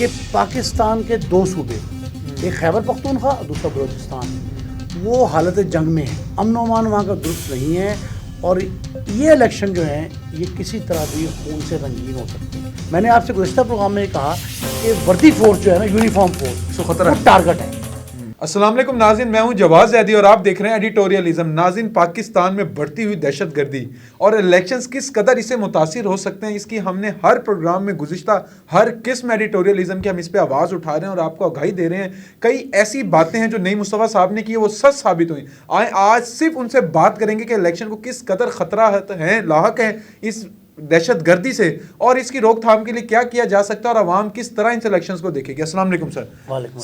کہ پاکستان کے دو صوبے، ایک خیبر پختونخوا اور دوسرا بلوچستان، وہ حالت جنگ میں ہے، امن و امان وہاں کا درست نہیں ہے، اور یہ الیکشن جو ہیں یہ کسی طرح بھی خون سے رنگین ہو سکتے ہیں۔ میں نے آپ سے گزشتہ پروگرام میں کہا کہ وردی فورس جو ہے نا، یونیفارم فورس، سو خطرہ وہ ٹارگٹ ہے۔ السلام علیکم ناظرین، میں ہوں جواز زیدی اور آپ دیکھ رہے ہیں ایڈیٹوریلزم۔ ناظرین، پاکستان میں بڑھتی ہوئی دہشت گردی اور الیکشنز کس قدر اسے متاثر ہو سکتے ہیں، اس کی ہم نے ہر پروگرام میں گزشتہ ہر قسم ایڈیٹوریلزم کی ہم اس پہ آواز اٹھا رہے ہیں اور آپ کو آگاہی دے رہے ہیں۔ کئی ایسی باتیں ہیں جو نئی مصطفیٰ صاحب نے کی وہ سچ ثابت ہوئی۔ آج صرف ان سے بات کریں گے کہ الیکشن کو کس قدر خطرہ ہیں، لاحق ہیں اس دہشت گردی سے، اور اس کی روک تھام کے لیے کیا کیا جا سکتا ہے اور عوام کس طرح ان الیکشنز کو دیکھے گی۔ السلام علیکم سر۔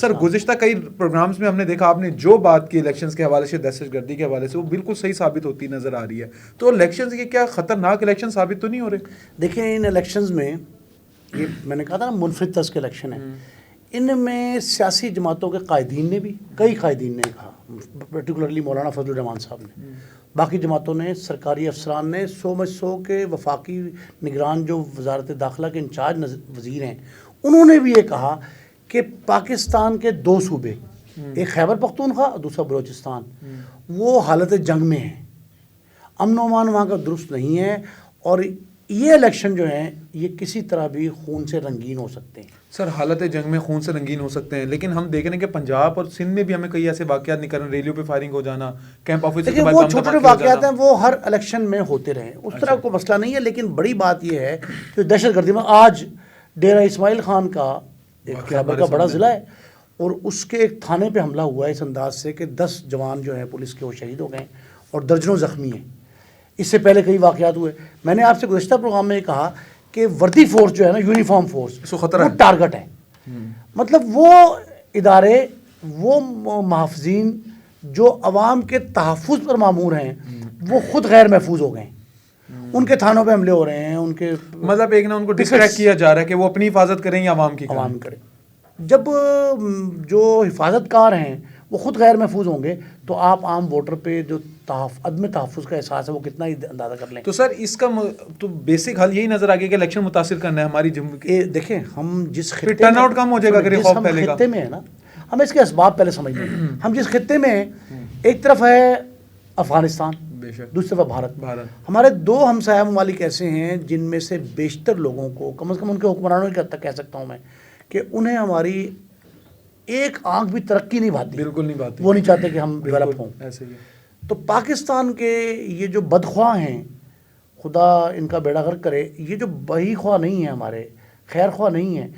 سر، گزشتہ کئی پروگرامز میں ہم نے دیکھا آپ نے جو بات کی الیکشنز کے حوالے سے، دہشت گردی کے حوالے سے، وہ بالکل صحیح ثابت ہوتی نظر آ رہی ہے۔ تو الیکشنز یہ کیا خطرناک الیکشن ثابت تو نہیں ہو رہے؟ دیکھیں، ان الیکشنز میں یہ میں نے کہا تھا نا، منفرد طرز کے الیکشن ہیں۔ ان میں سیاسی جماعتوں کے قائدین نے بھی، کئی قائدین نے کہا، پرٹیکولرلی مولانا فضل الرحمان صاحب نے، باقی جماعتوں نے، سرکاری افسران نے، 100 کے وفاقی نگران جو وزارت داخلہ کے انچارج وزیر ہیں، انہوں نے بھی یہ کہا کہ پاکستان کے دو صوبے، ایک خیبر پختونخوا اور دوسرا بلوچستان، وہ حالت جنگ میں ہیں، امن و امان وہاں کا درست نہیں ہے، اور یہ الیکشن جو ہیں یہ کسی طرح بھی خون سے رنگین ہو سکتے ہیں۔ سر، حالت جنگ میں خون سے رنگین ہو سکتے ہیں، لیکن ہم دیکھ رہے ہیں کہ پنجاب اور سندھ میں بھی ہمیں کئی ایسے واقعات نکل رہے ہیں، ریلیوں پہ فائرنگ ہو جانا، کیمپ آفیسر کے بعد وہ چھوٹے چھوٹے واقعات ہیں، وہ ہر الیکشن میں ہوتے رہے، اس طرح کوئی مسئلہ نہیں ہے۔ لیکن بڑی بات یہ ہے کہ دہشت گردی میں آج ڈیرہ اسماعیل خان کا ایک خیبر کا بڑا ضلع ہے، اور اس کے ایک تھانے پہ حملہ ہوا ہے اس انداز سے کہ 10 جوان جو ہیں پولیس کے وہ شہید ہو گئے اور درجنوں زخمی ہیں۔ اس سے پہلے کئی واقعات ہوئے۔ میں نے آپ سے گزشتہ پروگرام میں کہا کہ وردی فورس جو ہے نا، یونیفارم فورس، وہ ٹارگٹ ہے۔ مطلب وہ ادارے، وہ محافظین جو عوام کے تحفظ پر مامور ہیں، وہ خود غیر محفوظ ہو گئے ہیں۔ ان کے تھانوں پہ حملے ہو رہے ہیں، ان کے مطلب ایک نا ان کو ڈسٹریکٹ کیا جا رہا ہے کہ وہ اپنی حفاظت کریں یا عوام کی کریں۔ جب جو حفاظت کار ہیں وہ خود غیر محفوظ ہوں گے تو آپ عام ووٹر پہ جو عدم تحفظ کا احساس ہے وہ کتنا ہی اندازہ کر لیں۔ تو سر، اس کا تو بیسک حل یہی نظر آ گیا کہ الیکشن متاثر کرنا ہے ہماری دیکھیں، ہم جس ٹرن آؤٹ کم ہو جائے گا اگر یہ خوف پھیلے گا۔ خطے میں ہے نا، ہم اس کے اسباب پہلے سمجھ لیں۔ ہم جس خطے میں ہیں، ایک طرف ہے افغانستان، دوسری طرف بھارت۔ ہمارے دو ہمسایہ ممالک ایسے ہیں جن میں سے بیشتر لوگوں کو، کم از کم ان کے حکمرانوں کی حد تک کہہ سکتا ہوں میں، کہ انہیں ہماری ایک آنکھ بھی ترقی نہیں بھاتی، بالکل نہیں بھاتی، وہ نہیں چاہتے کہ ہم ڈیولپ ہوں۔ ایسے ہی تو پاکستان کے یہ جو بدخواہ ہیں، خدا ان کا بیڑا غرق کرے، یہ جو بہی خواہ نہیں ہیں، ہمارے خیر خواہ نہیں ہیں،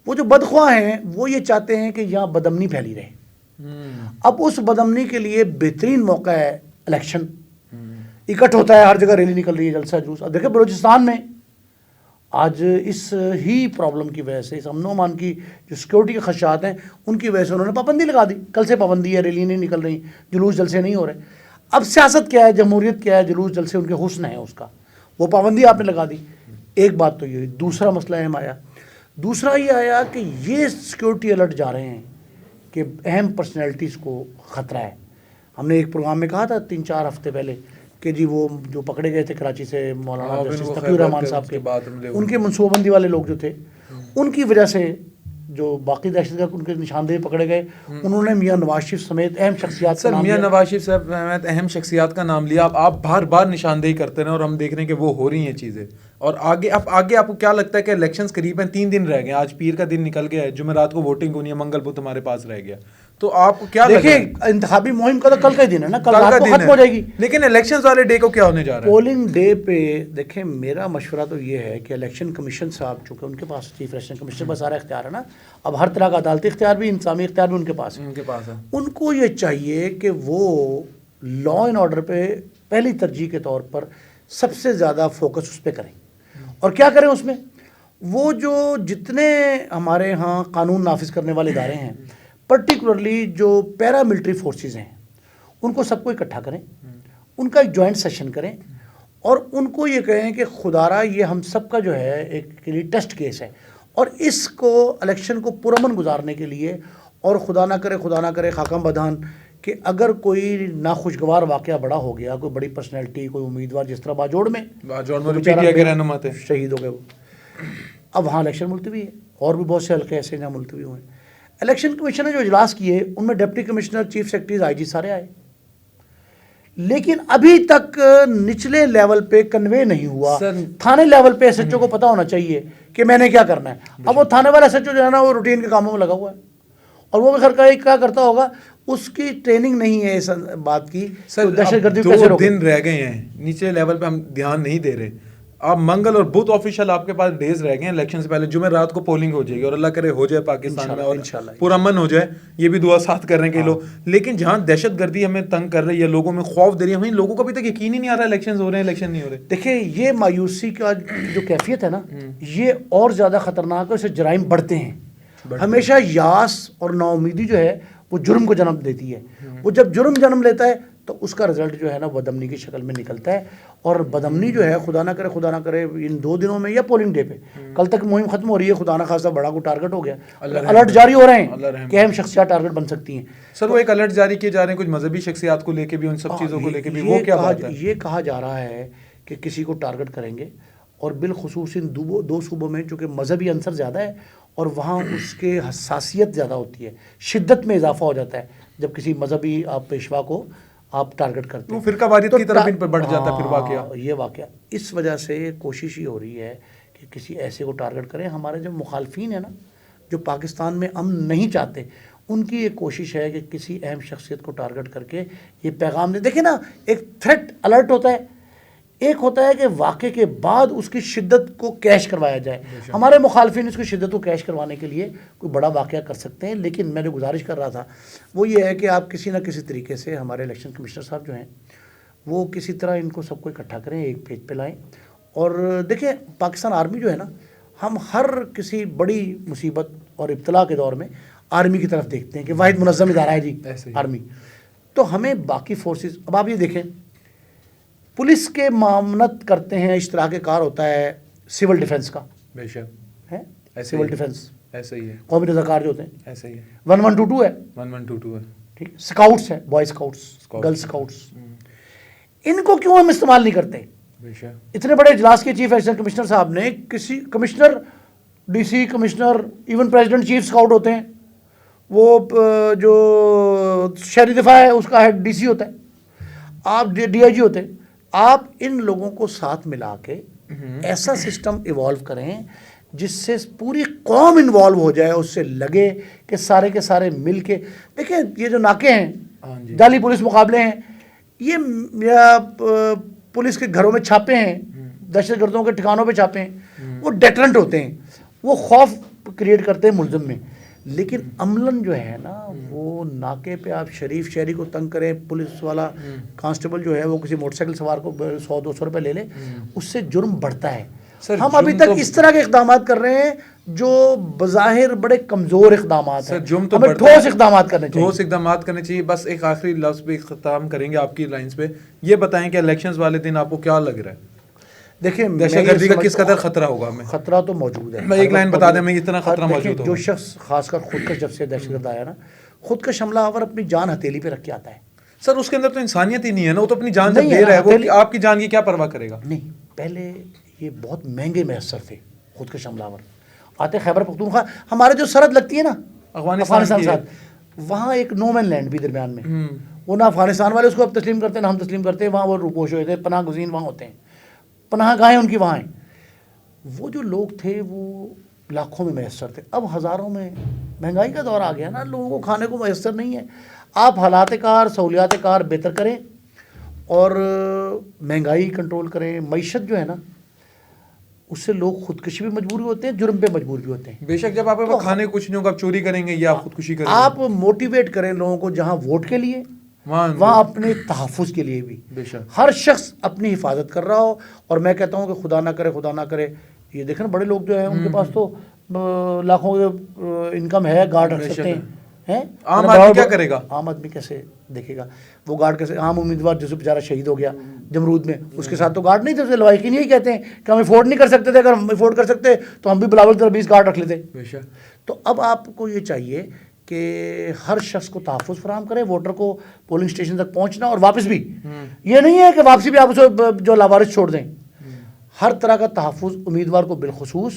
وہ جو بدخواہ ہیں وہ یہ چاہتے ہیں کہ یہاں بدامنی پھیلی رہے۔ اب اس بدامنی کے لیے بہترین موقع ہے الیکشن۔ اکٹھ ہوتا ہے، ہر جگہ ریلی نکل رہی ہے، جلسہ جلوس۔ اب دیکھیں بلوچستان میں آج اس ہی پرابلم کی وجہ سے، اس امن و امان کی جو سیکورٹی کے خدشات ہیں ان کی وجہ سے انہوں نے پابندی لگا دی۔ کل سے پابندی ہے، ریلی نہیں نکل رہی، جلوس جلسے نہیں ہو رہے۔ اب سیاست کیا ہے، جمہوریت کیا ہے، جلوس جلسے ان کے حسن ہے، اس کا وہ پابندی آپ نے لگا دی۔ ایک بات تو یہ، دوسرا مسئلہ اہم آیا، دوسرا یہ آیا کہ یہ سیکورٹی الرٹ جا رہے ہیں کہ اہم پرسنالٹیز کو خطرہ ہے۔ ہم نے ایک پروگرام میں کہا تھا 3-4 ہفتے پہلے کہ جی وہ جو پکڑے گئے تھے کراچی سے، مولانا جسٹس تقی الرحمان صاحب کے، ان کے منصوبہ بندی والے لوگ جو تھے، ان کی وجہ سے جو باقی دہشت گرد ان کے نشاندہی پکڑے گئے، انہوں نے میاں نواز شریف سمیت اہم شخصیات کا نام لیا۔ میاں نواز شریف صاحب سمیت اہم شخصیات کا نام لیا۔ آپ بار بار نشاندہی کرتے رہے اور ہم دیکھ رہے ہیں کہ وہ ہو رہی ہیں چیزیں۔ اور آگے آپ کو کیا لگتا ہے کہ الیکشنز قریب ہیں، 3 دن رہ گئے، آج پیر کا دن نکل گیا ہے، جمعرات کو ووٹنگ ہونی ہے، منگل بدھ ہمارے پاس رہ گیا، تو آپ کو کیا لگتا ہے؟ دیکھیں، انتخابی مہم کا تو کل کا ہی دن ہے نا، کل رات کو ختم ہو جائے گی، لیکن الیکشنز والے ڈے کو کیا ہونے جا رہا ہے؟ پولنگ ڈے پہ دیکھیں، میرا مشورہ تو یہ ہے کہ الیکشن کمیشن صاحب، چونکہ ان کے پاس چیف الیکشن کمیشن کا سارا اختیار ہے نا، اب ہر طرح کا عدالتی اختیار بھی، انتظامی اختیار بھی ان کے پاس ہے، ان کو یہ چاہیے کہ وہ لا اینڈ آرڈر پہ پہلی ترجیح کے طور پر سب سے زیادہ فوکس اس پہ کریں۔ اور کیا کریں اس میں؟ وہ جو جتنے ہمارے ہاں قانون نافذ کرنے والے ادارے ہیں، پرٹیکولرلی جو پیرا ملٹری فورسز ہیں، ان کو سب کو اکٹھا کریں، ان کا ایک جوائنٹ سیشن کریں، اور ان کو یہ کہیں کہ خدارا یہ ہم سب کا جو ہے ایک ٹیسٹ کیس ہے، اور اس کو الیکشن کو پرامن گزارنے کے لیے، اور خدا نہ کرے خاکم بدہان کہ اگر کوئی ناخوشگوار واقعہ بڑا ہو گیا، کوئی بڑی پرسنالٹی، کوئی امیدوار، جس طرح باجوڑ میں شہید ہو گئے وہ، اب وہاں الیکشن ملتوی ہے۔ اور بھی بہت سے حلقے ایسے جہاں ملتوی ہوئے ہیں. الیکشن کمیشن نے جو اجلاس کیے ان میں ڈپٹی کمشنر، چیف سیکرٹریز، آئی جی سارے آئے، لیکن ابھی تک نچلے لیول پہ کنوے نہیں ہوا. تھانے لیول پہ ایس ایچ او کو پتا ہونا چاہیے کہ میں نے کیا کرنا ہے. اب وہ تھانے والا ایس ایچ او جو ہے نا وہ روٹین کے کاموں میں لگا ہوا ہے، اور وہ بھی سرکاری کیا کرتا ہوگا، اس کی ٹریننگ نہیں ہے اس بات کی. دہشت گردی کو کیسے دو روکیں؟ دن رہ گئے ہیں، نیچے لیول پہ ہم دھیان نہیں دے رہے. آپ منگل اور بدھ آفیشیل آپ کے پاس ڈیز رہ گئے ہیں الیکشن سے پہلے. جمعہ رات کو پولنگ ہو جائے گی اور اللہ کرے ہو جائے پاکستان میں اور پورا امن ہو جائے. یہ بھی دعا ساتھ کر رہے ہیں کہ لوگ. لیکن جہاں دہشت گردی ہمیں تنگ کر رہی ہے، لوگوں میں خوف دے رہی ہے، وہیں لوگوں کو ابھی تک یقین ہی نہیں آ رہا الیکشن ہو رہے ہیں، الیکشن نہیں ہو رہے. دیکھیں یہ مایوسی کا جو کیفیت ہے نا، یہ اور زیادہ خطرناک ہے. اس سے جرائم بڑھتے ہیں. ہمیشہ یاس اور نا امیدی جو ہے وہ جرم کو جنم دیتی ہے. وہ جب جرم جنم لیتا ہے تو اس کا رزلٹ جو ہے نا بدامنی کی شکل میں نکلتا ہے. اور بدامنی جو ہے خدا نہ کرے ان 2 دنوں میں یا پولنگ ڈے پہ، کل تک مہم ختم ہو رہی ہے، خدا نہ خاصہ بڑا کو ٹارگٹ ہو گیا، الرٹ جاری ہو رہے ہیں کہ اہم شخصیات ٹارگٹ بن سکتی ہیں. سر وہ ایک الرٹ جاری کیے جا رہے ہیں کچھ مذہبی شخصیات کو لے کے بھی، ان سب چیزوں کو لے کے بھی. وہ کیا بات ہے؟ یہ کہا جا رہا ہے کہ کسی کو ٹارگٹ کریں گے، اور بالخصوص ان 2 صوبوں میں چونکہ مذہبی عنصر زیادہ ہے اور وہاں اس کے حساسیت زیادہ ہوتی ہے، شدت میں اضافہ ہو جاتا ہے جب کسی مذہبی آپ پیشوا کو آپ ٹارگٹ کرتے ہیں. وہ فرقہ واریت کی طرف ان پر بڑھ جاتا ہے پھر واقعہ. یہ واقعہ اس وجہ سے کوشش یہ ہو رہی ہے کہ کسی ایسے کو ٹارگٹ کریں. ہمارے جو مخالفین ہیں نا، جو پاکستان میں امن نہیں چاہتے، ان کی ایک کوشش ہے کہ کسی اہم شخصیت کو ٹارگٹ کر کے یہ پیغام دیں. دیکھیں نا، ایک تھریٹ الرٹ ہوتا ہے، ایک ہوتا ہے کہ واقعے کے بعد اس کی شدت کو کیش کروایا جائے. ہمارے مخالفین اس کی شدت کو کیش کروانے کے لیے کوئی بڑا واقعہ کر سکتے ہیں. لیکن میں جو گزارش کر رہا تھا وہ یہ ہے کہ آپ کسی نہ کسی طریقے سے ہمارے الیکشن کمشنر صاحب جو ہیں وہ کسی طرح ان کو سب کو اکٹھا کریں، ایک پیج پہ لائیں. اور دیکھیں پاکستان آرمی جو ہے نا، ہم ہر کسی بڑی مصیبت اور ابتلا کے دور میں آرمی کی طرف دیکھتے ہیں کہ واحد منظم ادارہ ہے جی آرمی. تو ہمیں باقی فورسز، اب آپ یہ دیکھیں پولیس کے معاونت کرتے ہیں، اشتراک کار ہوتا ہے سول ڈیفنس کا، بے شک ہے سول ڈیفنس، ایسا ہی ہے. قومی رضاکار جو ہوتے ہیں ایسا ہی ہے. 1122 ہے، 1122 ہے. ٹھیک. سکاؤٹس ہے، بوائے سکاؤٹس، گرل سکاؤٹس. ان کو کیوں ہم استعمال نہیں کرتے؟ بے شک اتنے بڑے اجلاس کے چیف الیکشن کمشنر صاحب نے کسی commissioner, D C commissioner, even president chief scout ہوتے ہیں، وہ جو شہری دفاع ہے اس کا ہیڈ ڈی سی ہوتا ہے، آپ ڈی آئی جی ہوتے ہیں. آپ ان لوگوں کو ساتھ ملا کے ایسا سسٹم ایوالو کریں جس سے پوری قوم انوالو ہو جائے، اس سے لگے کہ سارے کے سارے مل کے. دیکھیں یہ جو ناکے ہیں، جعلی پولیس مقابلے ہیں، یہ پولیس کے گھروں میں چھاپے ہیں، دہشت گردوں کے ٹھکانوں پہ چھاپے ہیں، وہ ڈیٹرنٹ ہوتے ہیں، وہ خوف کریٹ کرتے ہیں ملزم میں. لیکن عملاً جو ہے نا، وہ ناکے پہ آپ شریف شہری کو تنگ کریں، پولیس والا کانسٹیبل جو ہے وہ کسی موٹر سائیکل سوار کو 100-200 روپے لے لے، اس سے جرم بڑھتا ہے. ہم ابھی تک اس طرح کے اقدامات کر رہے ہیں جو بظاہر بڑے کمزور اقدامات ہیں. ہمیں ٹھوس اقدامات کرنے چاہیے، ٹھوس اقدامات کرنے چاہیے. بس ایک آخری لفظ پہ اختتام کریں گے آپ کی لائنز پہ. یہ بتائیں کہ الیکشنز والے دن آپ کو کیا لگ رہا ہے؟ دیکھیں دہشت گردی کا کس قدر خطرہ ہوگا ہمیں؟ خطرہ تو موجود ہے. میں ایک لائن بتا دیں، میں اتنا خطرہ موجود ہے. جو شخص خاص کر خودکش، جب سے دہشت گرد آیا نا، خودکش حملہ آور اپنی جان ہتھیلی پہ رکھ کے آتا ہے. سر اس کے اندر تو انسانیت ہی نہیں ہے نا، وہ تو اپنی جان جب دے رہا ہے، وہ آپ کی جان کی کیا پرواہ کرے گا؟ نہیں، پہلے یہ بہت مہنگے میسر تھے خودکش حملہ آور. آتے خیبر پختونخوا، ہمارے جو سرحد لگتی ہے نا افغانستان کے ساتھ، وہاں ایک نو مین لینڈ بھی درمیان میں، وہ نہ افغانستان والے اس کو اب تسلیم کرتے ہیں نہ ہم تسلیم کرتے ہیں. وہاں وہ روپوش ہوئے تھے، پناہ گزین وہاں ہوتے ہیں، پناہ گاہیں ان کی وہاں ہیں. وہ جو لوگ تھے وہ لاکھوں میں میسر تھے. اب ہزاروں میں. مہنگائی کا دور آ گیا نا، لوگوں کو کھانے کو میسر نہیں ہے. آپ حالات کار، سہولیات کار بہتر کریں اور مہنگائی کنٹرول کریں. معیشت جو ہے نا، اس سے لوگ خودکشی بھی مجبوری ہوتے ہیں، جرم پہ مجبور بھی ہوتے ہیں. بے شک جب آپ کھانے کچھ نہیں ہوگا، آپ چوری کریں گے یا خودکشی کریں گے. آپ موٹیویٹ کریں لوگوں کو، جہاں ووٹ کے لیے وہاں اپنے تحفظ کے لیے بھی. بے شک ہر شخص اپنی حفاظت کر رہا ہو. اور میں کہتا ہوں کہ خدا نہ کرے یہ دیکھیں بڑے لوگ جو ہیں ان کے پاس تو لاکھوں انکم ہے، گارڈ رکھ سکتے ہیں. عام آدمی کیا کرے گا؟ عام آدمی کیسے دیکھے گا وہ گارڈ کیسے؟ عام امیدوار جسے بیچارہ شہید ہو گیا جمرود میں، اس کے ساتھ تو گارڈ نہیں تھے. اسے لوائقین یہی کہتے ہیں کہ ہم افورڈ نہیں کر سکتے تھے، اگر ہم افورڈ کر سکتے تو ہم بھی بلاول طرح 20 گارڈ رکھ لیتے. تو اب آپ کو یہ چاہیے کہ ہر شخص کو تحفظ فراہم کرے، ووٹر کو پولنگ اسٹیشن تک پہنچنا اور واپس بھی. یہ نہیں ہے کہ واپسی بھی آپ اسے جو لاوارث چھوڑ دیں. ہر طرح کا تحفظ امیدوار کو بالخصوص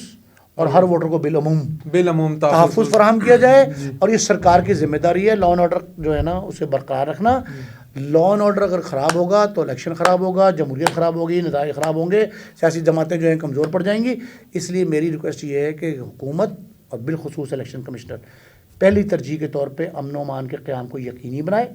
اور ہر ووٹر کو بالعموم بالعموم تحفظ فراہم کیا جائے. اور یہ سرکار کی ذمہ داری ہے لا اینڈ آرڈر جو ہے نا اسے برقرار رکھنا. لا اینڈ آرڈر اگر خراب ہوگا تو الیکشن خراب ہوگا, جمہوریت خراب ہوگی, نتائج خراب ہوں گے, سیاسی جماعتیں جو ہیں کمزور پڑ جائیں گی. اس لیے میری ریکویسٹ یہ ہے کہ حکومت اور بالخصوص الیکشن کمشنر پہلی ترجیح کے طور پہ امن و امان کے قیام کو یقینی بنائے.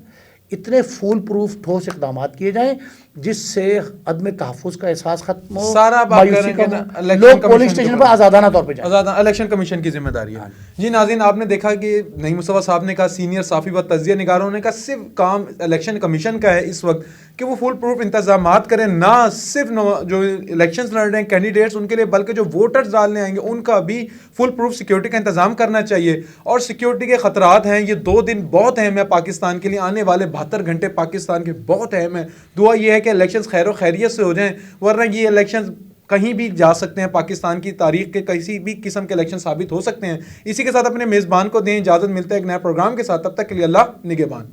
اتنے فول پروف ٹھوس اقدامات کیے جائیں جس سے عدم تحفظ کا احساس ختم ہو, سارا آپ مایوسی کہہ رہے ہیں کم کہ ہو, الیکشن لوگ کمیشن پولنگ اسٹیشن پر آزادانہ طور پہ جائیں. الیکشن کمیشن کی ذمہ داری ہے. جی ناظرین, آپ نے دیکھا کہ نعیم مصطفیٰ صاحب نے کہا, سینئر صحافی و تجزیہ نگاروں نے کہا صرف کام الیکشن کمیشن کا ہے اس وقت کہ وہ فل پروف انتظامات کریں, نہ صرف جو الیکشنز لڑ رہے ہیں کینڈیڈیٹس ان کے لیے بلکہ جو ووٹرز ڈالنے آئیں گے ان کا بھی فل پروف سیکیورٹی کا انتظام کرنا چاہیے. اور سیکیورٹی کے خطرات ہیں, یہ 2 دن بہت اہم ہے پاکستان کے لیے, آنے والے 72 گھنٹے پاکستان کے بہت اہم ہیں. دعا یہ ہے کہ الیکشنز خیر و خیریت سے ہو جائیں, ورنہ یہ الیکشنز کہیں بھی جا سکتے ہیں, پاکستان کی تاریخ کے کسی بھی قسم کے الیکشن ثابت ہو سکتے ہیں. اسی کے ساتھ اپنے میزبان کو دیں اجازت, ملتا ہے ایک نئے پروگرام کے ساتھ, تب تک کے لیے اللہ نگہبان.